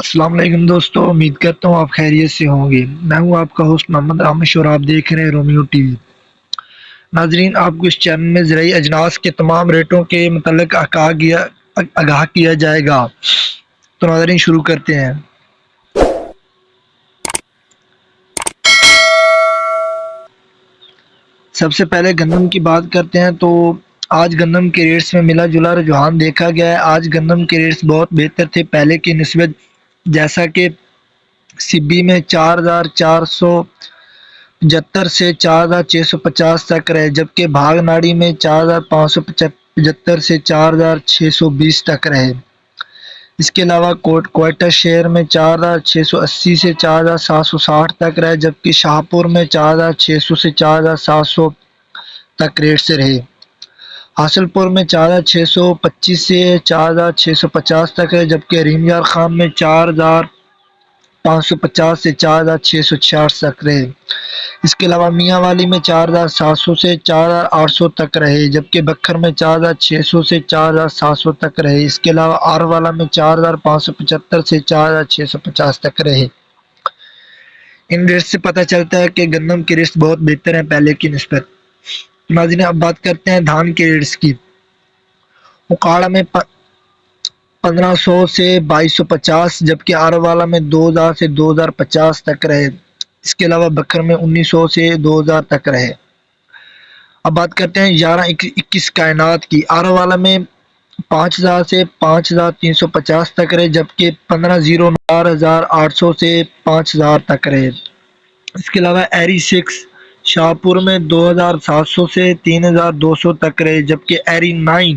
السلام علیکم دوستو، امید کرتا ہوں آپ خیریت سے ہوں گے۔ میں ہوں آپ کا ہوسٹ محمد رامش اور آپ دیکھ رہے ہیں رومیو ٹی وی۔ ناظرین، آپ کو اس چینل میں زرعی اجناس کے تمام ریٹوں کے متعلق آگاہ کیا جائے گا۔ تو ناظرین شروع کرتے ہیں۔ سب سے پہلے گندم کی بات کرتے ہیں تو آج گندم کے ریٹس میں ملا جلا رجحان دیکھا گیا ہے۔ آج گندم کے ریٹس بہت بہتر تھے پہلے کی نسبت، جیسا کہ سبی میں 4475 سے 4650 تک رہے، جبکہ بھاگ ناڑی میں 4575 سے 4620 تک رہے۔ اس کے علاوہ کوئٹہ شہر میں 4680 سے 4760 تک رہے، جبکہ شاہپور میں 4600 سے 4700 تک ریٹ سے رہے۔ حاصل پور میں 4625 سے 4650 تک رہے، جبکہ ریم یار خان میں 4550 سے 4666 تک رہے۔ اس کے علاوہ میاں والی میں 4700 سے 4800 تک رہے، جبکہ بکھر میں 4600 سے 4700 تک رہے۔ اس کے علاوہ آر والا میں 4575 سے 4650 تک رہے۔ ان ریٹ سے پتہ چلتا ہے کہ گندم کے ریٹس بہت بہتر ہیں پہلے کی نسبت۔ ناظرین، اب بات کرتے ہیں دھان کے ریٹس کی۔ اکاڑا میں 1500 سے 2250، جبکہ آر والا میں 2000 سے 2050 تک رہے۔ اس کے علاوہ بکر میں 1900 سے 2000 تک رہے۔ اب بات کرتے ہیں 1121 کائنات کی۔ آر والا میں 5000 سے 5350 تک رہے، جبکہ 1509 4800 سے 5000 تک رہے۔ اس کے علاوہ ایری 6 شاہپور میں 2700 سے 3200 تک رہے، جبکہ ایری 9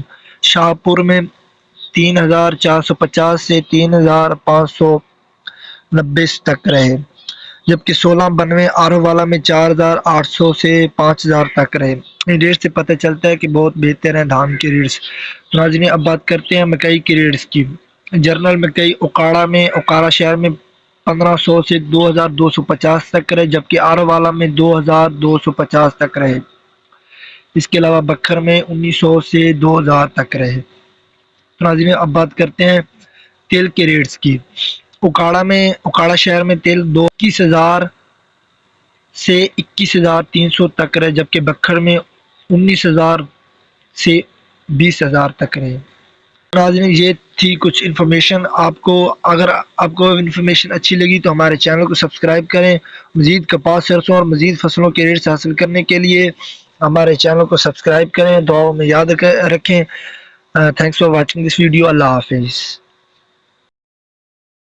شاہپور میں 3450 سے 3590 تک رہے، جبکہ 1692 آر والا میں 4800 سے 5000 تک رہے۔ ان ریٹ سے پتہ چلتا ہے کہ بہت بہتر ہیں دھان کے ریٹس۔ ناظرین، اب بات کرتے ہیں مکئی کے ریٹس کی۔ جرنل مکئی اکاڑا شہر میں 1500 سے 2250 تک رہے، جبکہ آر والا میں 2250 تک رہے۔ اس کے علاوہ بکھر میں 1900 سے 2000 تک رہے۔ ناظرین، اب بات کرتے ہیں تیل کے ریٹس کی۔ اکاڑا شہر میں تیل 21000 سے 21300 تک رہے، جبکہ بکھر میں 19000 سے 20000 تک رہے۔ ناظرین، یہ تھی کچھ انفارمیشن۔ اگر آپ کو انفارمیشن اچھی لگی تو ہمارے چینل کو سبسکرائب کریں۔ مزید کپاس، سرسوں اور مزید فصلوں کے ریٹس حاصل کرنے کے لیے ہمارے چینل کو سبسکرائب کریں۔ دعاؤں میں یاد رکھیں۔ Thanks for watching this video. اللہ حافظ۔